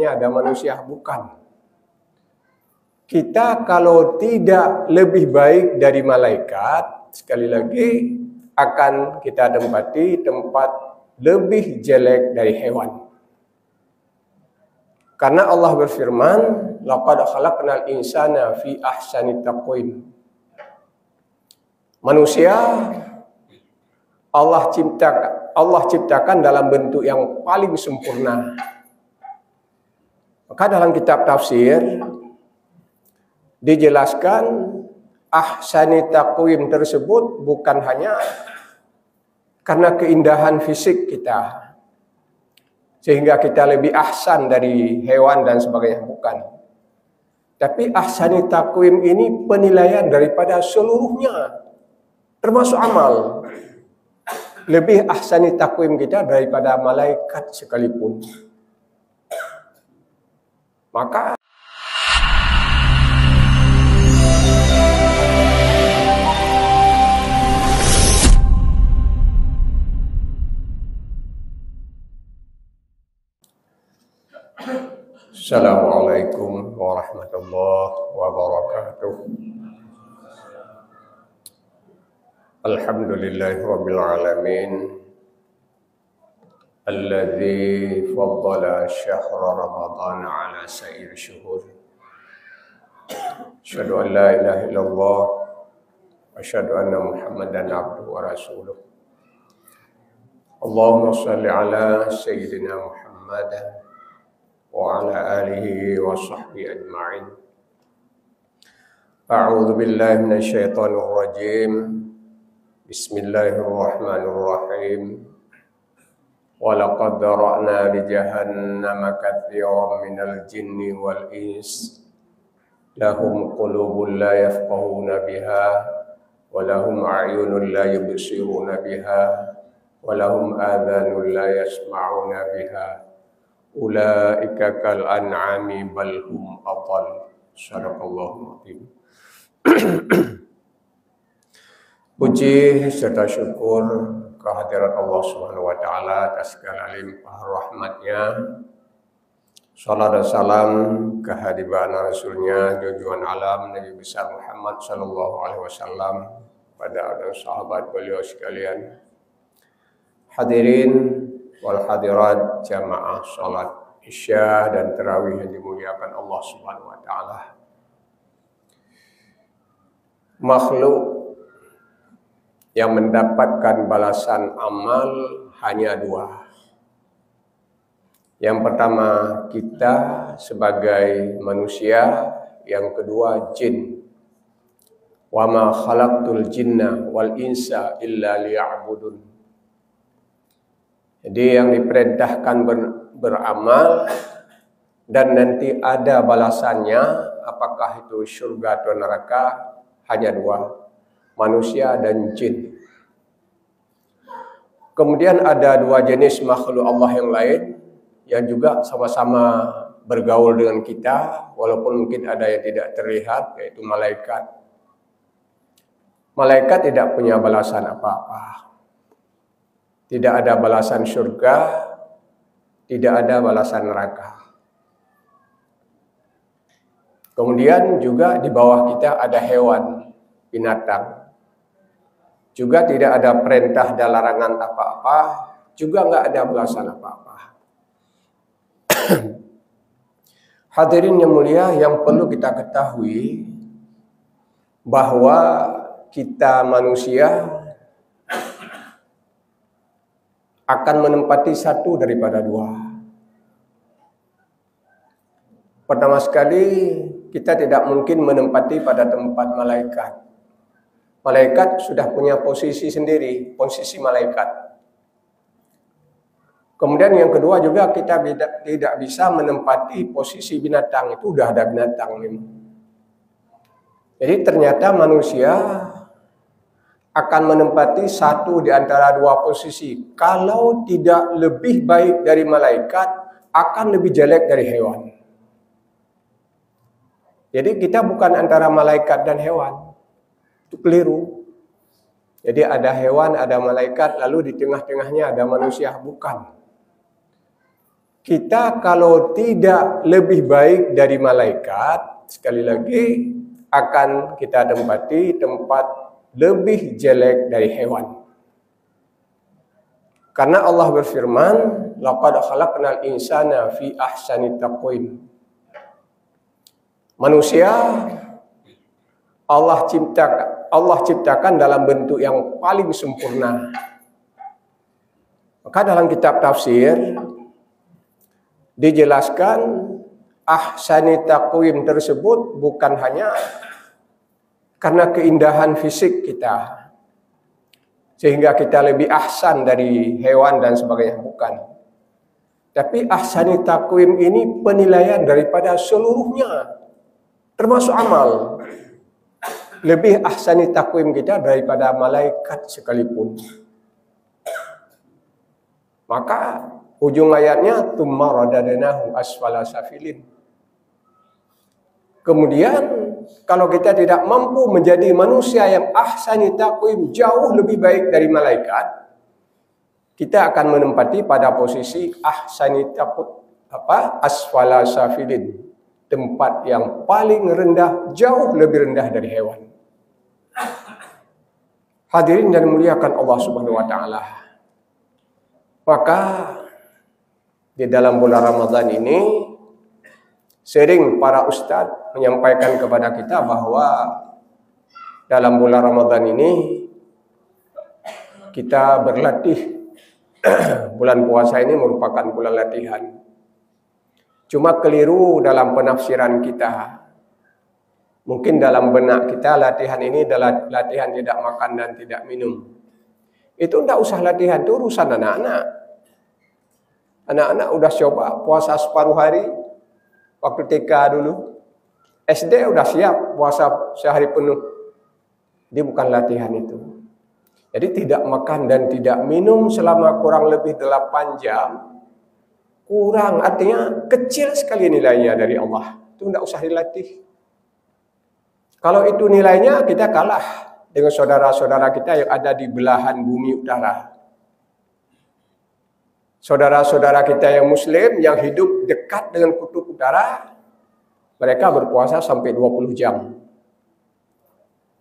ada manusia, bukan. Kita kalau tidak lebih baik dari malaikat, sekali lagi akan kita tempati tempat lebih jelek dari hewan. Karena Allah berfirman, laqad khalaqnal insana fi ahsani taqwim. Manusia Allah ciptakan dalam bentuk yang paling sempurna. Maka dalam kitab tafsir dijelaskan ahsani taqwim tersebut bukan hanya karena keindahan fisik kita, sehingga kita lebih ahsan dari hewan dan sebagainya, bukan. Tapi ahsani taqwim ini penilaian daripada seluruhnya, termasuk amal. Lebih ahsani taqwim kita daripada malaikat sekalipun. Maka Assalamualaikum warahmatullahi wabarakatuh. Alhamdulillahi rabbil alamin, alladzi faddala syahra ramadhan ala sa'ir syuhur. Asyhadu an la ilaha illallah wa asyhadu anna Muhammadan abduhu wa rasuluh. Allahumma shalli ala sayyidina Muhammad wa ala alihi wa sahbihi ajma'in. A'udzu billahi minasyaitonir rajim. Bismillahirrahmanirrahim. Wa laqad dara'na li jahannama katsiran minal jinni wal ins lahum qulubun la yafqahuna biha wa lahum a'yunun la yubsiruna biha wa lahum adhanun la yasma'una biha. Ulaika kal an'ami bal hum adall. Sadaqallahul azim. Puji serta syukur kehadirat Allah Subhanahu wa taala atas segala limpah rahmatnya. Salam dan salam kehadiran Rasulnya junjungan alam Nabi besar Muhammad sallallahu alaihi wasallam pada dan sahabat beliau sekalian. Hadirin wal hadirat jamaah salat Isya dan tarawih yang dimuliakan Allah Subhanahu wa taala. Makhluk yang mendapatkan balasan amal hanya dua. Yang pertama kita sebagai manusia, yang kedua jin. Wa ma khalaqtul jinna wal insa illa liya'budun. Jadi yang diperintahkan beramal dan nanti ada balasannya, apakah itu surga atau neraka, hanya dua, manusia dan jin. Kemudian ada dua jenis makhluk Allah yang lain yang juga sama-sama bergaul dengan kita, walaupun mungkin ada yang tidak terlihat, yaitu malaikat. Malaikat tidak punya balasan apa-apa. Tidak ada balasan surga, tidak ada balasan neraka. Kemudian juga di bawah kita ada hewan, binatang. Juga tidak ada perintah dan larangan apa-apa, juga nggak ada balasan apa-apa. Hadirin yang mulia, yang perlu kita ketahui bahwa kita manusia akan menempati satu daripada dua. Pertama sekali, kita tidak mungkin menempati pada tempat malaikat. Malaikat sudah punya posisi sendiri, posisi malaikat. Kemudian yang kedua juga kita tidak bisa menempati posisi binatang, itu udah ada binatang memang. Jadi ternyata manusia akan menempati satu di antara dua posisi. Kalau tidak lebih baik dari malaikat, akan lebih jelek dari hewan. Jadi kita bukan antara malaikat dan hewan. Itu keliru. Jadi ada hewan, ada malaikat, lalu di tengah-tengahnya ada manusia. Bukan. kita kalau tidak lebih baik dari malaikat, sekali lagi akan kita tempati tempat lebih jelek dari hewan. Karena Allah berfirman, laqad khalaqnal insana fi ahsani taqwim. Manusia Allah ciptakan dalam bentuk yang paling sempurna. Maka dalam kitab tafsir dijelaskan ahsani taqwim tersebut bukan hanya karena keindahan fisik kita, sehingga kita lebih ahsan dari hewan dan sebagainya, bukan. Tapi ahsani taqwim ini penilaian daripada seluruhnya, termasuk amal. Lebih ahsani taqwim kita daripada malaikat sekalipun. Maka ujung ayatnya tsumma radadnahu asfala safilin. Kemudian kalau kita tidak mampu menjadi manusia yang ahsani taqwim, jauh lebih baik dari malaikat, kita akan menempati pada posisi ahsani taqwim asfala safilin, tempat yang paling rendah, jauh lebih rendah dari hewan. Hadirin dan muliakan Allah Subhanahu wa taala. Maka di dalam bulan Ramadan ini sering para ustadz menyampaikan kepada kita bahwa dalam bulan Ramadan ini kita berlatih. Bulan puasa ini merupakan bulan latihan. Cuma keliru dalam penafsiran kita. Mungkin dalam benak kita latihan ini adalah latihan tidak makan dan tidak minum. Itu tidak usah latihan, itu urusan anak-anak. Anak-anak udah coba puasa separuh hari. Waktu TK dulu, SD udah siap puasa sehari penuh. Dia bukan latihan itu. Jadi tidak makan dan tidak minum selama kurang lebih 8 jam. Kurang artinya kecil sekali nilainya dari Allah. Itu tidak usah dilatih. Kalau itu nilainya kita kalah dengan saudara-saudara kita yang ada di belahan bumi utara. Saudara-saudara kita yang muslim yang hidup dekat dengan kutub utara, mereka berpuasa sampai 20 jam.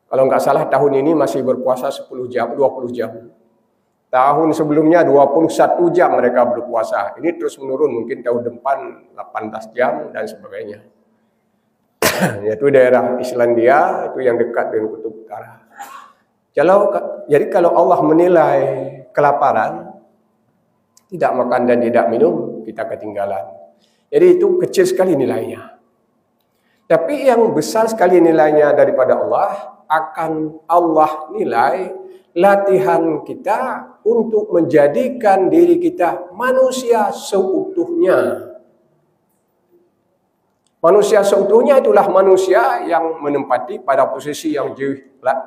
Kalau nggak salah tahun ini masih berpuasa 10 jam, 20 jam. Tahun sebelumnya 21 jam mereka berpuasa. Ini terus menurun, mungkin tahun depan 18 jam dan sebagainya. Yaitu daerah Islandia, itu yang dekat dengan kutub utara. Jadi kalau Allah menilai kelaparan, tidak makan dan tidak minum, kita ketinggalan. Jadi itu kecil sekali nilainya. Tapi yang besar sekali nilainya daripada Allah, akan Allah nilai latihan kita untuk menjadikan diri kita manusia seutuhnya. Manusia seutuhnya itulah manusia yang menempati pada posisi yang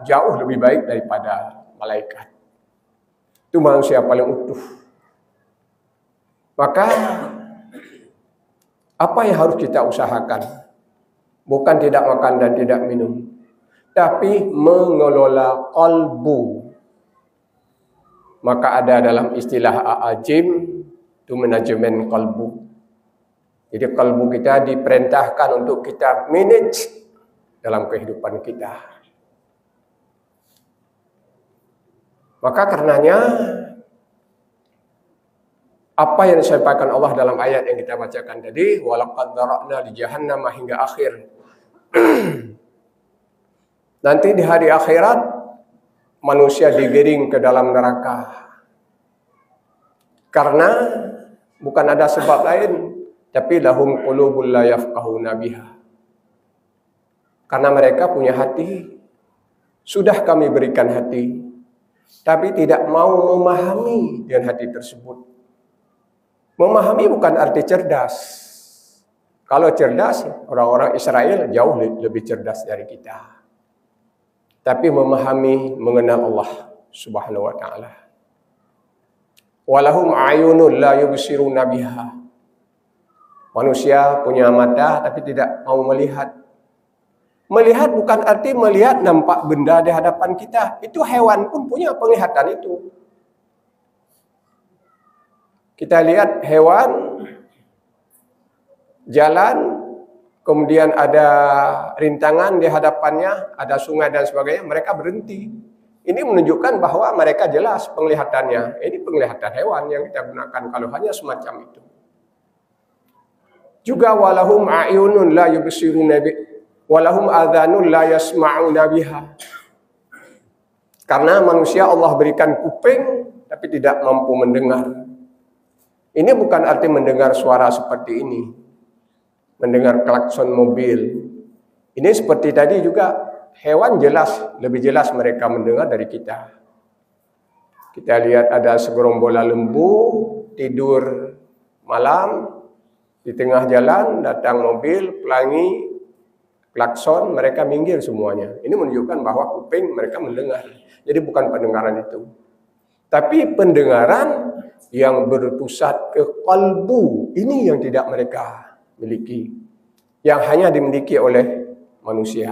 jauh lebih baik daripada malaikat. Itu manusia paling utuh. Maka apa yang harus kita usahakan? Bukan tidak makan dan tidak minum, tapi mengelola qalbu. Maka ada dalam istilah a'ajim itu manajemen qalbu. Jadi kalbu kita diperintahkan untuk kita manage dalam kehidupan kita. Maka karenanya apa yang disampaikan Allah dalam ayat yang kita bacakan tadi, walaqad dzara'na li jahannam hingga akhir. Nanti di hari akhirat manusia digiring ke dalam neraka. Karena bukan ada sebab lain, tapi lahum qulubul la yafqahuna biha. Karena mereka punya hati, sudah kami berikan hati, tapi tidak mau memahami dengan hati tersebut. Memahami bukan arti cerdas. Kalau cerdas, orang-orang Israel jauh lebih cerdas dari kita. Tapi memahami, mengenal Allah Subhanahu wa taala. Walahum ayunun la yubsiruna biha. Manusia punya mata tapi tidak mau melihat. Melihat bukan arti melihat nampak benda di hadapan kita. Itu hewan pun punya penglihatan itu. Kita lihat hewan jalan, kemudian ada rintangan di hadapannya, ada sungai dan sebagainya, mereka berhenti. Ini menunjukkan bahwa mereka jelas penglihatannya. Ini penglihatan hewan yang kita gunakan kalau hanya semacam itu. Juga walahum a'yunun la yubsiruna bi walahum adhanun la yasma'una biha. Karena manusia Allah berikan kuping tapi tidak mampu mendengar. Ini bukan arti mendengar suara seperti ini, mendengar klakson mobil. Ini seperti tadi juga, hewan jelas, lebih jelas mereka mendengar dari kita. Kita lihat ada segerombolan lembu tidur malam di tengah jalan, datang mobil, pelangi, klakson, mereka minggir semuanya. Ini menunjukkan bahwa kuping mereka mendengar. Jadi bukan pendengaran itu, tapi pendengaran yang berpusat ke kalbu. Ini yang tidak mereka miliki, yang hanya dimiliki oleh manusia.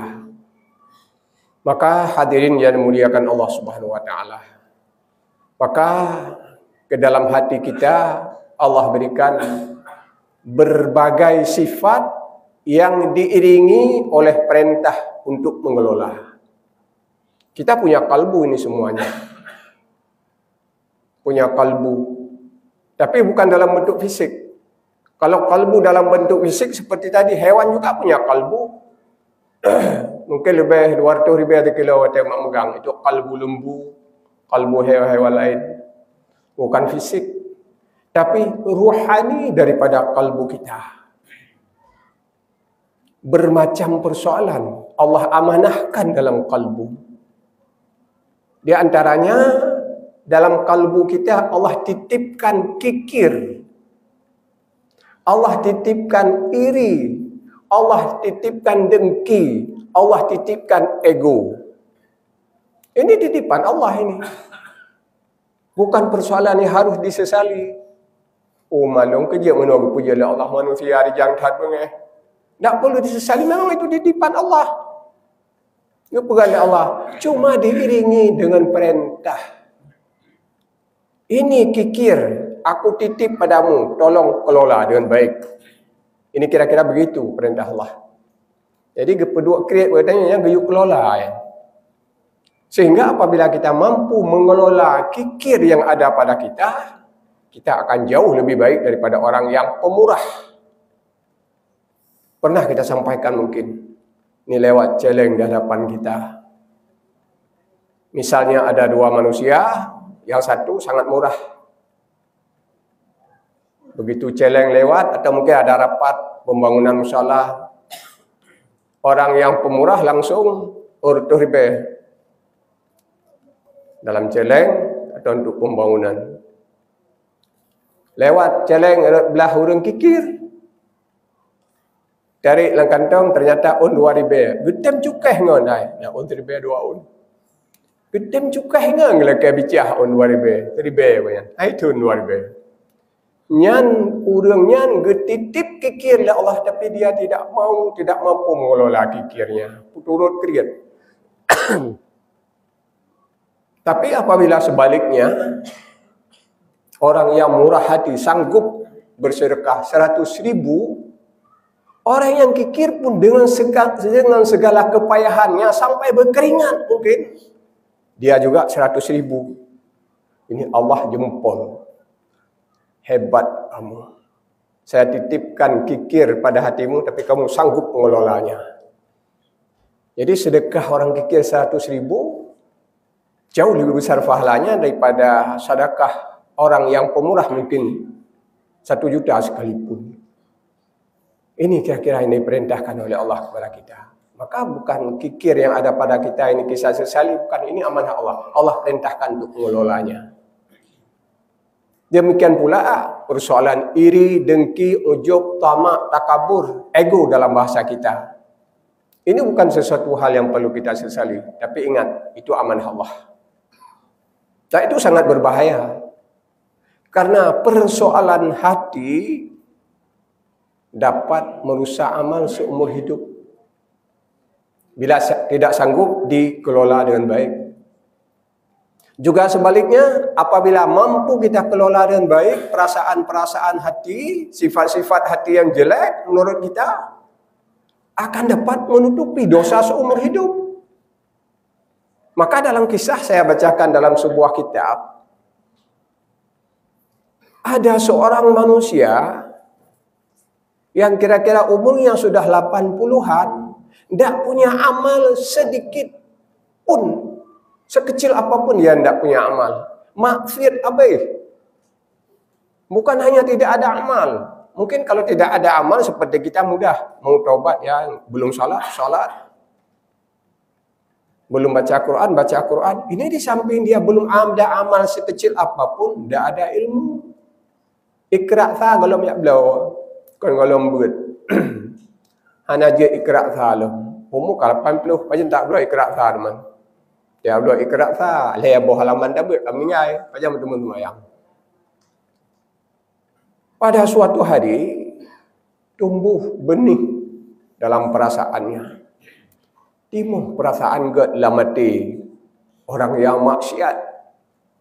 Maka hadirin yang dimuliakan Allah Subhanahu wa taala, maka ke dalam hati kita Allah berikan berbagai sifat yang diiringi oleh perintah untuk mengelola. Kita punya kalbu ini semuanya. Punya kalbu. Tapi bukan dalam bentuk fisik. Kalau kalbu dalam bentuk fisik seperti tadi, hewan juga punya kalbu. Mungkin lebih 200 ribu kilo mak megang. Itu kalbu lembu, kalbu hewan-hewan lain. Bukan fisik, tapi ruhani daripada kalbu kita. Bermacam persoalan Allah amanahkan dalam kalbu. Di antaranya dalam kalbu kita Allah titipkan kikir, Allah titipkan iri, Allah titipkan dengki, Allah titipkan ego. Ini titipan Allah ini. Bukan persoalan yang harus disesali. Oh malung kerja menunggu puja Allah manusia ada jangkat bengeh. Tak perlu disesali, memang itu titipan Allah. Itu bukan Allah. Cuma diiringi dengan perintah. Ini kikir, aku titip padamu, tolong kelola dengan baik. Ini kira-kira begitu perintah Allah. Jadi kedua kreat bertanya yang gayuk kelola ya. Sehingga apabila kita mampu mengelola kikir yang ada pada kita, kita akan jauh lebih baik daripada orang yang pemurah. Pernah kita sampaikan mungkin, ini lewat challenge di hadapan kita. Misalnya ada dua manusia, yang satu sangat murah. Begitu challenge lewat, atau mungkin ada rapat pembangunan musyalah, orang yang pemurah langsung urut ribe dalam challenge atau untuk pembangunan. Lewat challenge belah urang kikir. Tarik lang kantong ternyata on 2,000. Gedem cukai ngon ai. Ya on 3,000 2 on. Gedem cukai ngon leke bicah on 2,000. 3,000 bayan. Ai tun 2,000. Nyan urang nyan getitip kikir la Allah tapi dia tidak mampu mengelola kikirnya. Turut kriat. Tapi apabila sebaliknya orang yang murah hati sanggup bersedekah 100.000, orang yang kikir pun dengan segala kepayahannya sampai berkeringat mungkin, dia juga 100.000. Ini Allah jempol. Hebat kamu. Saya titipkan kikir pada hatimu, tapi kamu sanggup mengelolanya. Jadi sedekah orang kikir 100.000 jauh lebih besar pahalanya daripada sedekah orang yang pemurah mungkin 1 juta sekalipun. Ini kira-kira ini diperintahkan oleh Allah kepada kita. Maka bukan kikir yang ada pada kita ini kisah sesali, bukan, ini amanah Allah. Allah perintahkan untuk mengelolanya. Demikian pula persoalan iri, dengki, ujub, tamak, takabur, ego dalam bahasa kita. Ini bukan sesuatu hal yang perlu kita sesali, tapi ingat, itu amanah Allah. Dan itu sangat berbahaya. Karena persoalan hati dapat merusak amal seumur hidup bila tidak sanggup dikelola dengan baik. Juga sebaliknya, apabila mampu kita kelola dengan baik perasaan-perasaan hati, sifat-sifat hati yang jelek menurut kita, akan dapat menutupi dosa seumur hidup. Maka dalam kisah saya bacakan dalam sebuah kitab, ada seorang manusia yang kira-kira umurnya sudah 80-an, tidak punya amal sedikit pun, sekecil apapun dia tidak punya amal. Maksiat habis. Bukan hanya tidak ada amal. Mungkin kalau tidak ada amal seperti kita mudah mau taubat ya, belum salat. Belum baca Quran. Ini di samping dia belum ada amal sekecil apapun, tidak ada ilmu. Ikra' tha kalau yak belau. Kan kalau buat. Hana je ikra' tha lo. Umur 80 macam tak belau ikra' tha teman. Ya belau ikra' tha, lebo halaman dah buat kami nyai, macam teman-teman yang. Pada suatu hari tumbuh benih dalam perasaannya. Timbul perasaan dalam hati orang yang maksiat,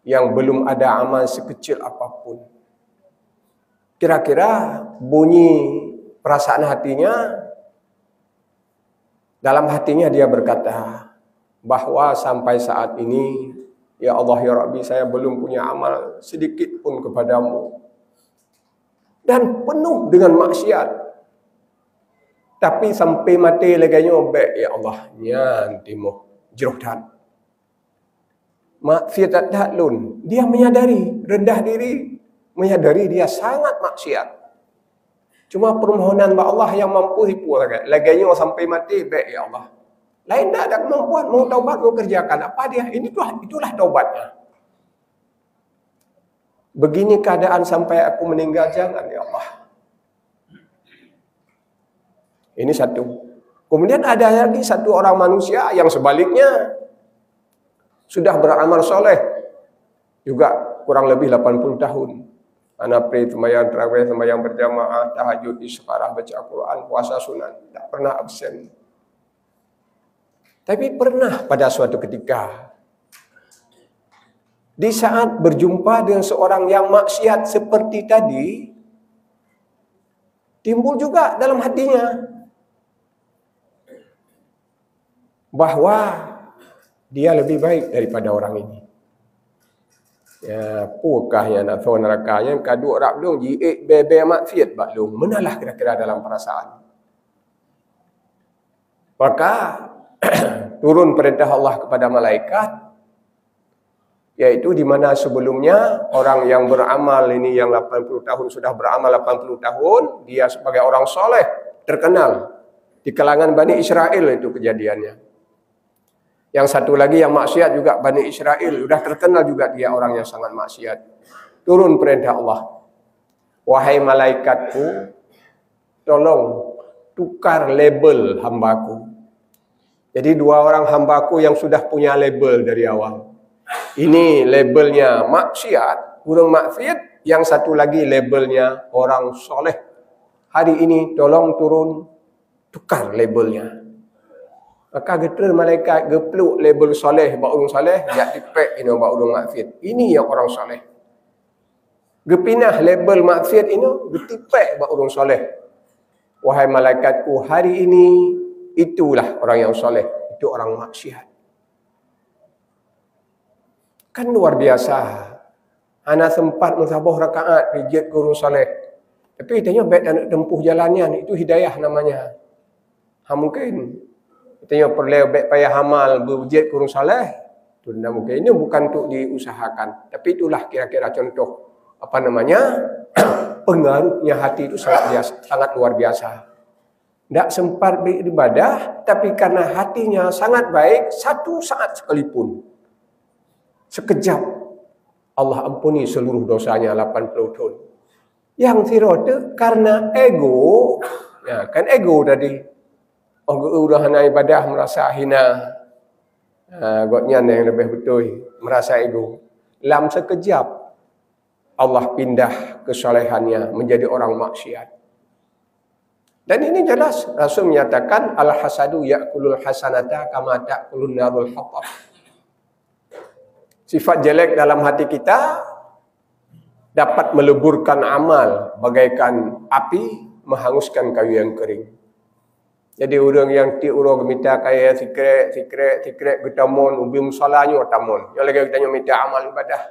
yang belum ada amal sekecil apapun. Kira-kira bunyi perasaan hatinya, dalam hatinya dia berkata bahwa sampai saat ini, ya Allah ya Rabbi, saya belum punya amal sedikit pun kepadamu. Dan penuh dengan maksiat. Tapi sampai mati lagi nyobek, ya Allah, nyantimu jeruh dan. Maksiat tak lun. Dia menyadari, rendah diri, menyadari dia sangat maksiat. Cuma permohonan Allah yang mampu hipu lagi sampai mati, baik ya Allah. Lain tak ada kemampuan, mau taubat, mau kerjakan apa dia? Itulah taubatnya. Begini keadaan sampai aku meninggal, jangan ya Allah. Ini satu. Kemudian ada lagi satu orang manusia yang sebaliknya sudah beramal soleh. Juga kurang lebih 80 tahun. Anak pray, sembahyang tarawih, sembahyang berjamaah, tahajud, istiqarah, baca Quran, puasa sunat. Tak pernah absen. Tapi pernah pada suatu ketika, di saat berjumpa dengan seorang yang maksiat seperti tadi, timbul juga dalam hatinya bahwa dia lebih baik daripada orang ini. Ya, apakah yang nak tahu nerakanya, kaduk rak belum, jiik bebe maksiat belum, menalah kira-kira dalam perasaan. Maka turun perintah Allah kepada malaikat, yaitu di mana sebelumnya orang yang beramal ini yang 80 tahun sudah beramal 80 tahun, dia sebagai orang soleh terkenal di kalangan Bani Israel, itu kejadiannya. Yang satu lagi yang maksiat juga Bani Israel, sudah terkenal juga dia orang yang sangat maksiat. Turun perintah Allah, wahai malaikatku, tolong tukar label hambaku. Jadi dua orang hambaku yang sudah punya label dari awal. Ini labelnya maksiat, kurang maksiat. Yang satu lagi labelnya orang soleh. Hari ini tolong turun, tukar labelnya. Maka getar malaikat gepluk label soleh, bak orang soleh, jak dipek ini bak orang maksiat. Ini yang orang soleh. Gepinah label maksiat ini, getipek bak orang soleh. Wahai malaikatku, hari ini itulah orang yang soleh, itu orang maksiat. Kan luar biasa. Ana sempat mensabuh rakaat pijit guru soleh. Tapi tanya baik nak tempuh jalannya, itu hidayah namanya. Mungkin tanya perlu baik payah amal berpijit guru soleh. Itu tidak mungkin. Ini bukan untuk diusahakan. Tapi itulah kira-kira contoh apa namanya pengaruhnya hati itu sangat luar biasa. Tidak sempat beribadah, tapi karena hatinya sangat baik, satu saat sekalipun, sekejap, Allah ampuni seluruh dosanya 80 tahun. Yang tirote karena ego, ya kan ego tadi. Udah hanya ibadah merasa hina. Godnya yang lebih betul, merasa ego. Dalam sekejap, Allah pindah kesolehannya menjadi orang maksiat. Dan ini jelas, Rasul menyatakan, al-hasadu ya'kulul hasanata kama ta'kulun narul hatab. Sifat jelek dalam hati kita dapat meleburkan amal bagaikan api menghanguskan kayu yang kering. Jadi orang yang ti urang minta kaya sikret getamun ubi musalahnya tamun. Yang lagi kita minta amal ibadah.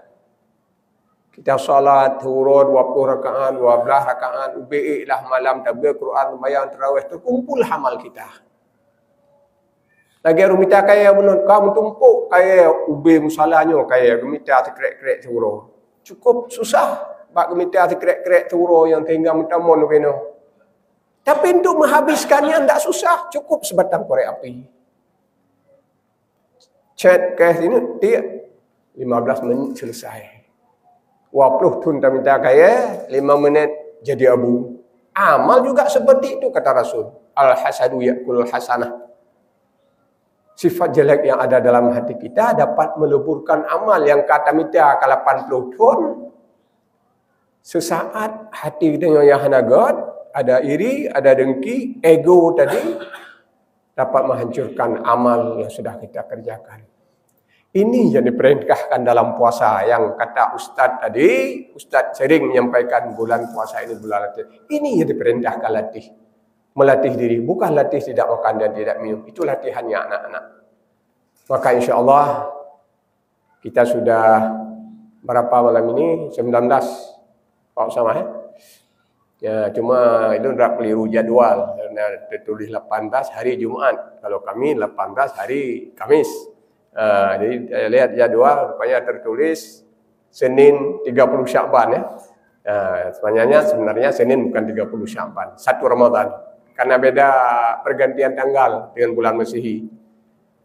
Kita salat hurud 20 rakaat, 12 rakaat, ubi lah malam tabligh Quran, sembahyang tarawih terkumpul amal kita. Lagi orang minta kaya benar kamu tumpuk kaya ubi musalahnya kaya minta sikret hurud. Cukup susah bak minta sikret hurud yang tinggal mutamun beno. Tapi untuk menghabiskannya tidak susah, cukup sebatang korek api. Chat kes ini dia 15 menit selesai. 20 tun tak minta kaya, 5 menit jadi abu. Amal juga seperti itu kata Rasul. Al-hasadu ya'kulul hasanah. Sifat jelek yang ada dalam hati kita dapat meleburkan amal yang kata minta ke 80 tun. Sesaat hati kita yang hanagat, ada iri, ada dengki, ego tadi dapat menghancurkan amal yang sudah kita kerjakan. Ini yang diperintahkan dalam puasa yang kata Ustaz tadi, Ustaz sering menyampaikan bulan puasa ini bulan latih. Ini yang diperintahkan latih. Melatih diri, bukan latih tidak makan dan tidak minum. Itu latihannya anak-anak. Maka insya Allah kita sudah berapa malam ini? 19. Pak sama ya? Ya, cuma itu tidak keliru jadwal. Karena tertulis 18 hari Jumat. Kalau kami 18 hari Kamis. Jadi saya lihat jadwal, rupanya tertulis Senin 30 Syakban ya. Sebenarnya Senin bukan 30 Syakban, 1 Ramadan. Karena beda pergantian tanggal dengan bulan Masehi.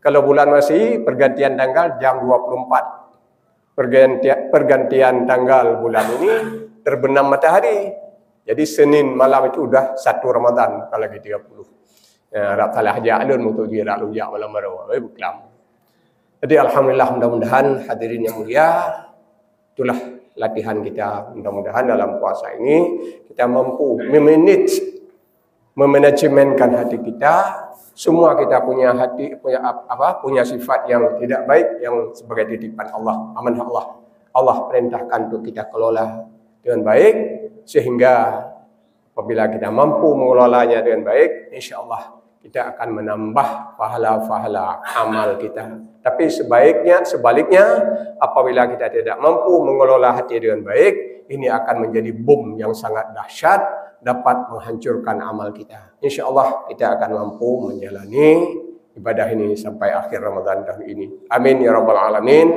Kalau bulan Masehi pergantian tanggal jam 24. Pergantian tanggal bulan ini terbenam matahari. Jadi Senin malam itu sudah 1 Ramadan, kalau lagi 30. Harap salah aja alun untuk dia nak lujak malam baru. Bukan. Jadi Alhamdulillah mudah-mudahan hadirin yang mulia, itulah latihan kita. Mudah-mudahan dalam puasa ini kita mampu memanajemenkan hati kita. Semua kita punya hati, punya sifat yang tidak baik, yang sebagai titipan Allah, amanah Allah. Allah perintahkan untuk kita kelola dengan baik, sehingga apabila kita mampu mengelolanya dengan baik, insya Allah kita akan menambah pahala-pahala amal kita. Tapi sebaliknya, apabila kita tidak mampu mengelola hati dengan baik, ini akan menjadi bom yang sangat dahsyat, dapat menghancurkan amal kita. Insya Allah kita akan mampu menjalani ibadah ini sampai akhir Ramadan tahun ini. Amin ya rabbal alamin.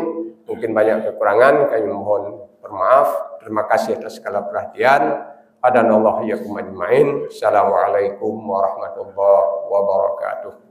Mungkin banyak kekurangan, kami mohon bermaaf. Terima kasih atas segala perhatian. Adanallahu iyyakum ajmain. Assalamualaikum warahmatullahi wabarakatuh.